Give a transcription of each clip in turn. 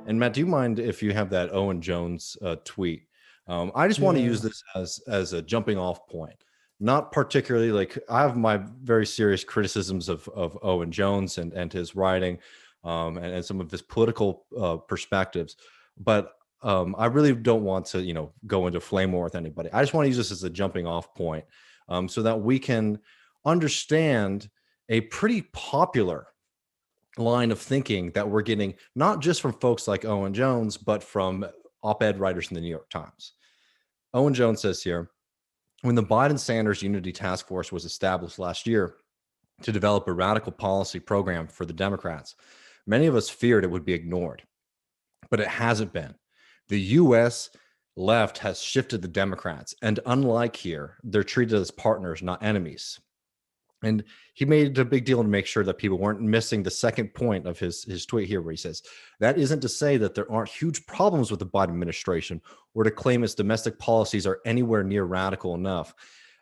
And Matt, do you mind if you have that Owen Jones tweet? I just want to use Yeah. this as a jumping off point. Not particularly like I have my very serious criticisms of Owen Jones and his writing, and some of his political perspectives, but I really don't want to go into flame war with anybody. I just want to use this as a jumping off point, so that we can understand a pretty popular line of thinking that we're getting not just from folks like Owen Jones, but from op-ed writers in the New York Times. Owen Jones says here, when the Biden-Sanders Unity Task Force was established last year to develop a radical policy program for the Democrats, many of us feared it would be ignored, but it hasn't been. The U.S. left has shifted the Democrats, and unlike here, they're treated as partners, not enemies. And he made a big deal to make sure that people weren't missing the second point of his tweet here, where he says, that isn't to say that there aren't huge problems with the Biden administration or to claim its domestic policies are anywhere near radical enough.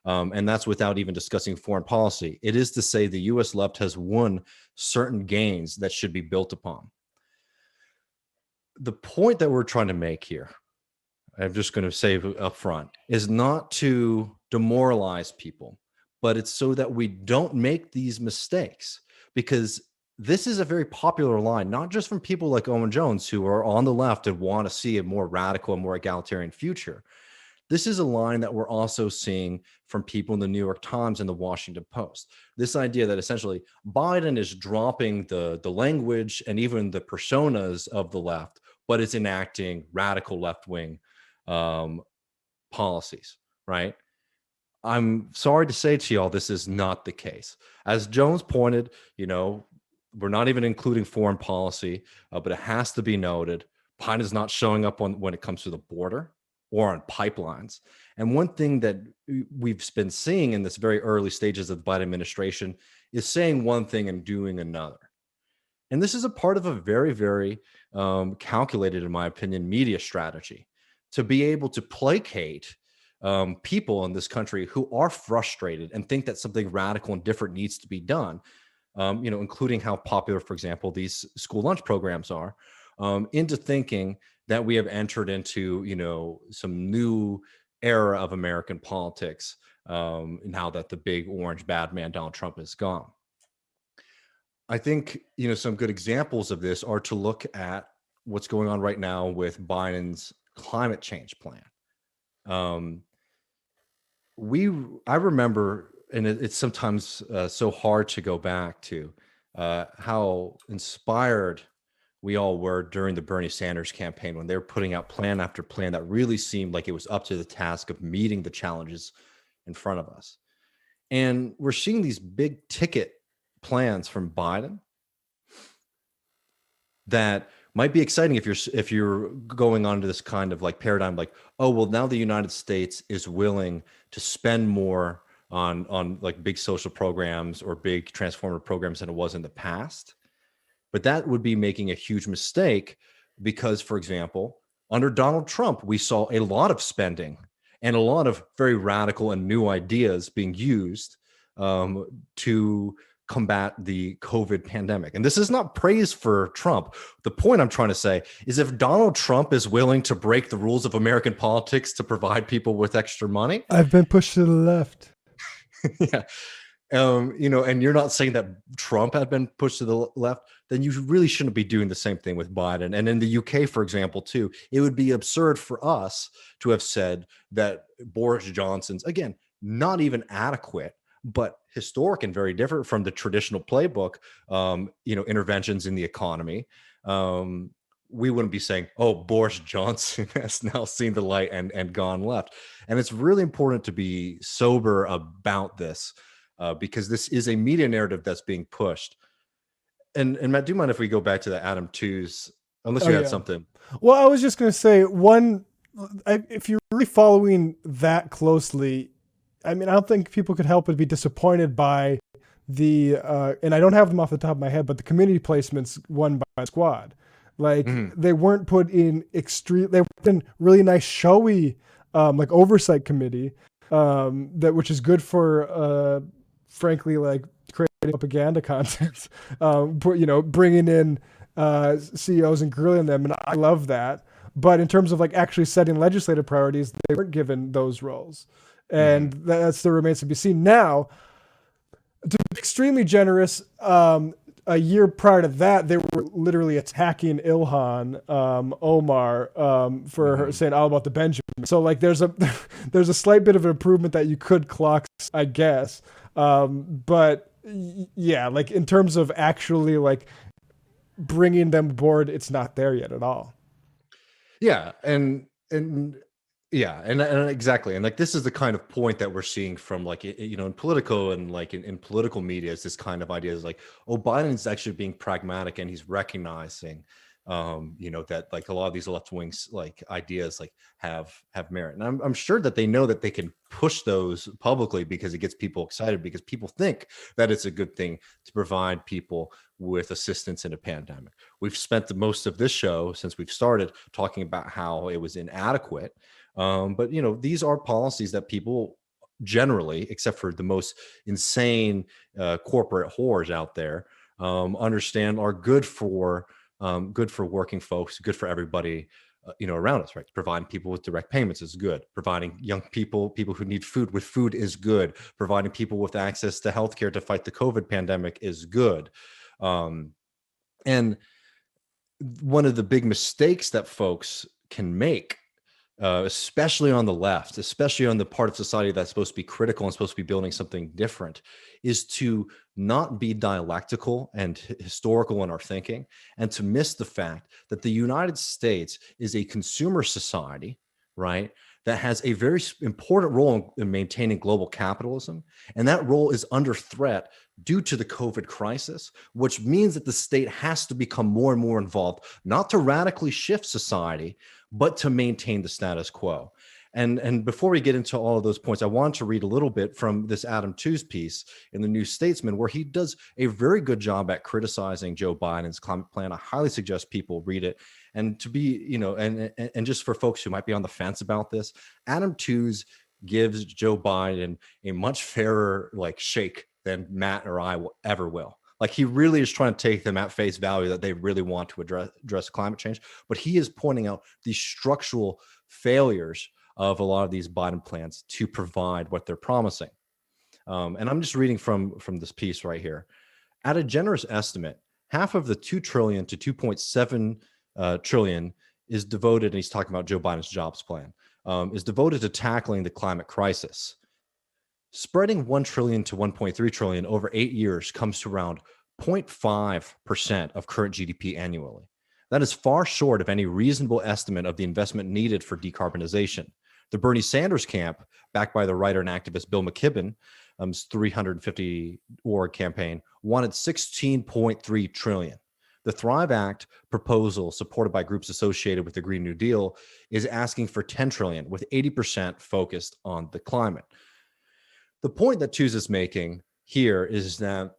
And that's without even discussing foreign policy. It is to say the U.S. left has won certain gains that should be built upon. The point that we're trying to make here, I'm just going to say up front, is not to demoralize people, but it's so that we don't make these mistakes, because this is a very popular line, not just from people like Owen Jones who are on the left and want to see a more radical and more egalitarian future. This is a line that we're also seeing from people in the New York Times and the Washington Post. This idea that essentially Biden is dropping the language and even the personas of the left, but it's enacting radical left-wing policies, right? I'm sorry to say to y'all, this is not the case. As Jones pointed, we're not even including foreign policy, but it has to be noted, Biden is not showing up when it comes to the border or on pipelines. And one thing that we've been seeing in this very early stages of the Biden administration is saying one thing and doing another. And this is a part of a very, very calculated, in my opinion, media strategy to be able to placate people in this country who are frustrated and think that something radical and different needs to be done, including how popular, for example, these school lunch programs are, into thinking that we have entered into, some new era of American politics now that the big orange bad man, Donald Trump, is gone. I think, some good examples of this are to look at what's going on right now with Biden's climate change plan. I remember, and it's sometimes so hard to go back to how inspired we all were during the Bernie Sanders campaign when they were putting out plan after plan that really seemed like it was up to the task of meeting the challenges in front of us. And we're seeing these big ticket plans from Biden that might be exciting if you're going on to this kind of like paradigm, like, oh, well, now the United States is willing to spend more on like big social programs or big transformative programs than it was in the past. But that would be making a huge mistake because, for example, under Donald Trump, we saw a lot of spending and a lot of very radical and new ideas being used to combat the COVID pandemic. And this is not praise for Trump. The point I'm trying to say is if Donald Trump is willing to break the rules of American politics to provide people with extra money, I've been pushed to the left. yeah. And you're not saying that Trump had been pushed to the left, then you really shouldn't be doing the same thing with Biden. And in the UK, for example, too, it would be absurd for us to have said that Boris Johnson's, again, not even adequate, but historic and very different from the traditional playbook, interventions in the economy. We wouldn't be saying, oh, Boris Johnson has now seen the light and gone left. And it's really important to be sober about this because this is a media narrative that's being pushed. And Matt, do you mind if we go back to the Adam 2s, unless you had something? Well, I was just going to say if you're really following that closely, I mean, I don't think people could help but be disappointed by the, and I don't have them off the top of my head, but the community placements won by the Squad. Like they weren't put in they were in really nice showy, oversight committee, which is good for, frankly, like creating propaganda content, bringing in CEOs and grilling them, and I love that. But in terms of like actually setting legislative priorities, they weren't given those roles, and Hmm. that still remains to be seen. Now, to be extremely generous, a year prior to that, they were literally attacking Ilhan Omar for her Hmm. saying all about the Benjamin. So like, there's a there's a slight bit of an improvement that you could clock, I guess. But yeah, like in terms of actually like bringing them aboard, it's not there yet at all. Yeah, and yeah, and exactly, and like this is the kind of point that we're seeing from like in political and like in political media is this kind of idea is like, oh, Biden's actually being pragmatic and he's recognizing, that like a lot of these left wings like ideas like have merit, and I'm sure that they know that they can push those publicly because it gets people excited because people think that it's a good thing to provide people with assistance in a pandemic. We've spent the most of this show since we've started talking about how it was inadequate. But these are policies that people generally, except for the most insane corporate whores out there, understand are good for working folks, good for everybody. Around us, right? Providing people with direct payments is good. Providing young people who need food with food is good. Providing people with access to healthcare to fight the COVID pandemic is good. Um, and one of the big mistakes that folks can make, especially on the left, especially on the part of society that's supposed to be critical and supposed to be building something different, is to not be dialectical and historical in our thinking, and to miss the fact that the United States is a consumer society, right? That has a very important role in maintaining global capitalism. And that role is under threat due to the COVID crisis, which means that the state has to become more and more involved, not to radically shift society, but to maintain the status quo. And before we get into all of those points, I want to read a little bit from this Adam Tooze piece in the New Statesman, where he does a very good job at criticizing Joe Biden's climate plan. I highly suggest people read it. And to be, and just for folks who might be on the fence about this, Adam Tooze gives Joe Biden a much fairer like shake than Matt or I will ever will. Like he really is trying to take them at face value that they really want to address climate change, but he is pointing out the structural failures of a lot of these Biden plans to provide what they're promising. And I'm just reading from this piece right here. At a generous estimate, half of the 2 trillion to 2.7 trillion is devoted, and he's talking about Joe Biden's jobs plan, is devoted to tackling the climate crisis. Spreading 1 trillion to 1.3 trillion over 8 years comes to around 0.5% of current GDP annually. That is far short of any reasonable estimate of the investment needed for decarbonization. The Bernie Sanders camp, backed by the writer and activist Bill McKibben, 350 org campaign, wanted 16.3 trillion. The Thrive Act proposal, supported by groups associated with the Green New Deal, is asking for 10 trillion, with 80% focused on the climate. The point that Tooze is making here is that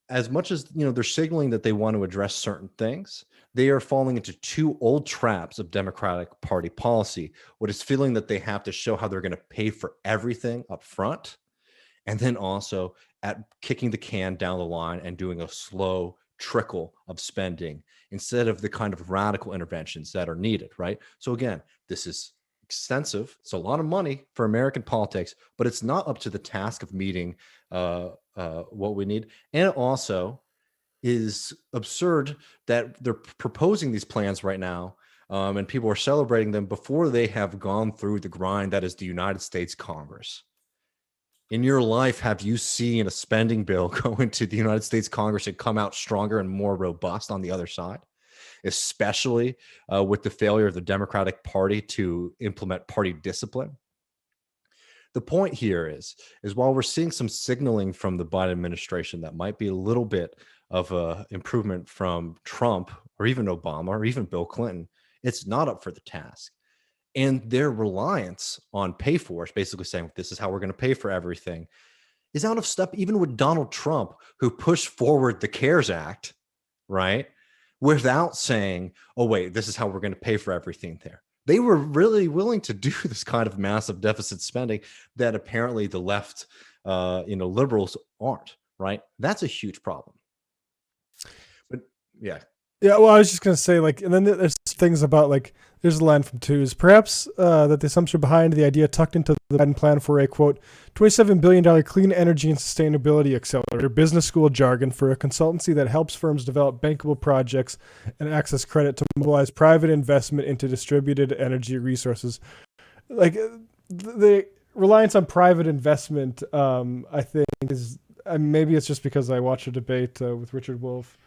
as much as they're signaling that they want to address certain things, they are falling into two old traps of Democratic Party policy. What is feeling that they have to show how they're going to pay for everything up front, and then also at kicking the can down the line and doing a slow trickle of spending instead of the kind of radical interventions that are needed, right? So again, this is extensive. It's a lot of money for American politics, but it's not up to the task of meeting what we need. And it also is absurd that they're proposing these plans right now, and people are celebrating them before they have gone through the grind that is the United States Congress. In your life, have you seen a spending bill go into the United States Congress and come out stronger and more robust on the other side? Especially with the failure of the Democratic Party to implement party discipline. The point here is while we're seeing some signaling from the Biden administration that might be a little bit of a improvement from Trump or even Obama or even Bill Clinton, it's not up for the task. And their reliance on pay for us, basically saying this is how we're going to pay for everything, is out of step even with Donald Trump, who pushed forward the CARES Act, right? Without saying, oh, wait, this is how we're going to pay for everything there. They were really willing to do this kind of massive deficit spending that apparently the left, liberals aren't, right? That's a huge problem. But yeah. Yeah, well, I was just gonna say, like, and then there's things about, like, there's a line from Twos. Perhaps that the assumption behind the idea tucked into the Biden plan for a quote $27 billion clean energy and sustainability accelerator, business school jargon for a consultancy that helps firms develop bankable projects and access credit to mobilize private investment into distributed energy resources. Like, the reliance on private investment, I think is maybe it's just because I watched a debate with Richard Wolff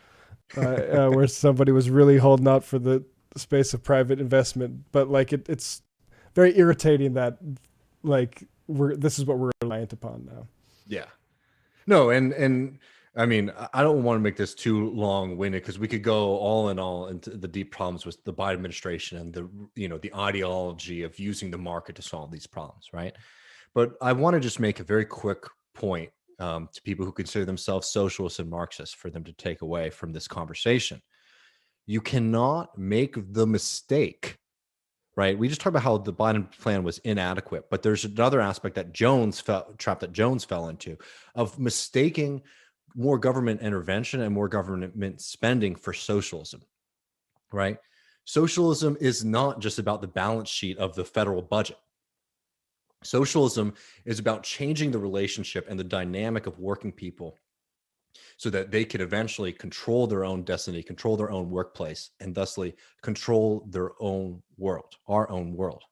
where somebody was really holding out for the space of private investment, but like it's very irritating that like this is what we're reliant upon now. Yeah. No, and I mean, I don't want to make this too long-winded because we could go all in all into the deep problems with the Biden administration and the ideology of using the market to solve these problems, right? But I want to just make a very quick point to people who consider themselves socialists and Marxists for them to take away from this conversation. You cannot make the mistake, right? We just talked about how the Biden plan was inadequate, but there's another aspect that Jones fell into of mistaking more government intervention and more government spending for socialism, right? Socialism is not just about the balance sheet of the federal budget. Socialism is about changing the relationship and the dynamic of working people so that they can eventually control their own destiny, control their own workplace, and thusly control their own world, our own world.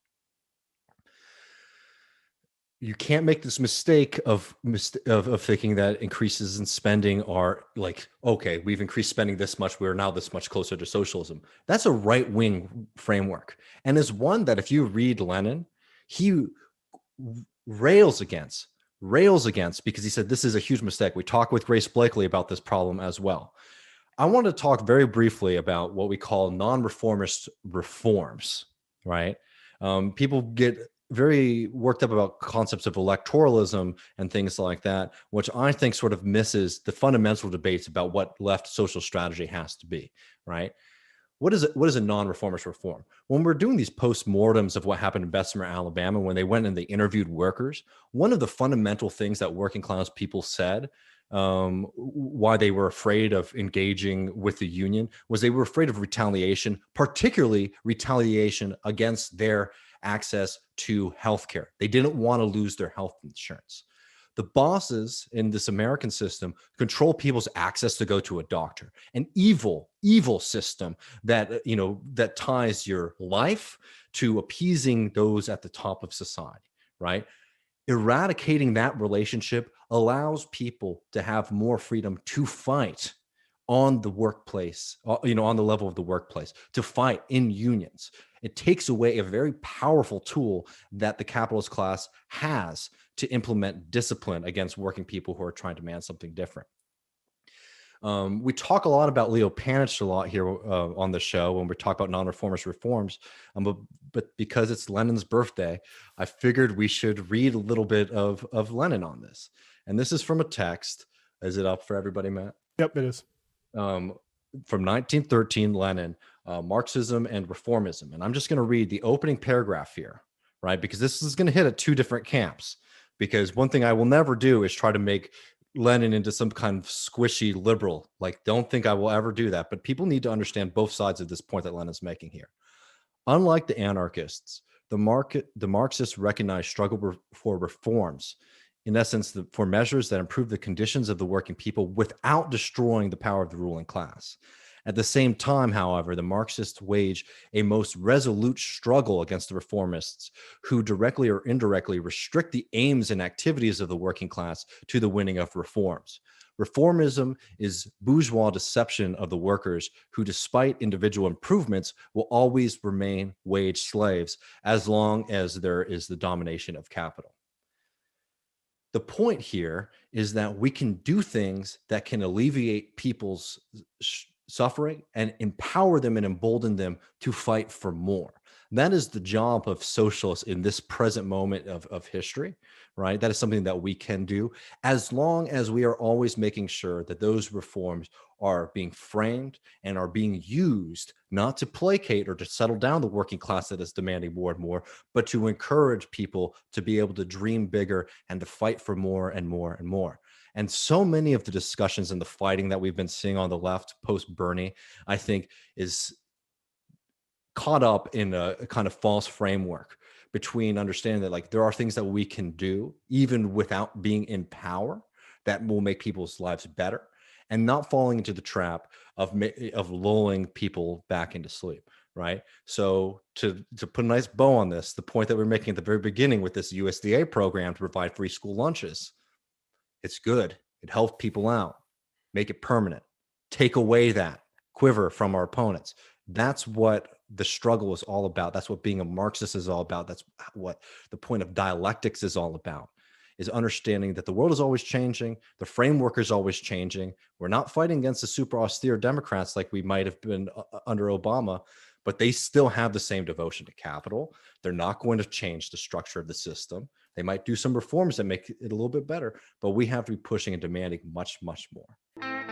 You can't make this mistake of thinking that increases in spending are like, okay, we've increased spending this much, we're now this much closer to socialism. That's a right-wing framework, and is one that if you read Lenin, he rails against because he said this is a huge mistake. We talked with Grace Blakely about this problem as well. I want to talk very briefly about what we call non-reformist reforms, right? People get very worked up about concepts of electoralism and things like that, which I think sort of misses the fundamental debates about what left social strategy has to be, right? What is a non-reformist reform? When we're doing these post-mortems of what happened in Bessemer, Alabama, when they went and they interviewed workers, one of the fundamental things that working class people said why they were afraid of engaging with the union was they were afraid of retaliation, particularly retaliation against their access to healthcare. They didn't want to lose their health insurance. The bosses in this American system control people's access to go to a doctor. An evil system that that ties your life to appeasing those at the top of society, right? Eradicating that relationship allows people to have more freedom to fight on the workplace, on the level of the workplace, to fight in unions. It takes away a very powerful tool that the capitalist class has to implement discipline against working people who are trying to demand something different. We talk a lot about Leo Panitch a lot here on the show when we talk about non-reformist reforms, but because it's Lenin's birthday, I figured we should read a little bit of Lenin on this. And this is from a text. Is it up for everybody, Matt? Yep, it is. From 1913, Lenin, Marxism and Reformism. And I'm just going to read the opening paragraph here, right? Because this is going to hit at two different camps. Because one thing I will never do is try to make Lenin into some kind of squishy liberal. Like, don't think I will ever do that. But people need to understand both sides of this point that Lenin's making here. Unlike the anarchists, the Marxists recognize struggle for reforms, in essence, for measures that improve the conditions of the working people without destroying the power of the ruling class. At the same time, however, the Marxists wage a most resolute struggle against the reformists who directly or indirectly restrict the aims and activities of the working class to the winning of reforms. Reformism is bourgeois deception of the workers who, despite individual improvements, will always remain wage slaves as long as there is the domination of capital. The point here is that we can do things that can alleviate people's suffering and empower them and embolden them to fight for more. That is the job of socialists in this present moment of history, right? That is something that we can do as long as we are always making sure that those reforms are being framed and are being used not to placate or to settle down the working class that is demanding more and more, but to encourage people to be able to dream bigger and to fight for more and more and more. And so many of the discussions and the fighting that we've been seeing on the left post Bernie, I think, is caught up in a kind of false framework between understanding that like there are things that we can do even without being in power that will make people's lives better, and not falling into the trap of lulling people back into sleep, right? So to put a nice bow on this, the point that we're making at the very beginning with this USDA program to provide free school lunches, it's good. It helps people out. Make it permanent. Take away that quiver from our opponents. That's what the struggle is all about. That's what being a Marxist is all about. That's what the point of dialectics is all about, is understanding that the world is always changing. The framework is always changing. We're not fighting against the super austere Democrats like we might have been under Obama, but they still have the same devotion to capital. They're not going to change the structure of the system. They might do some reforms that make it a little bit better, but we have to be pushing and demanding much, much more.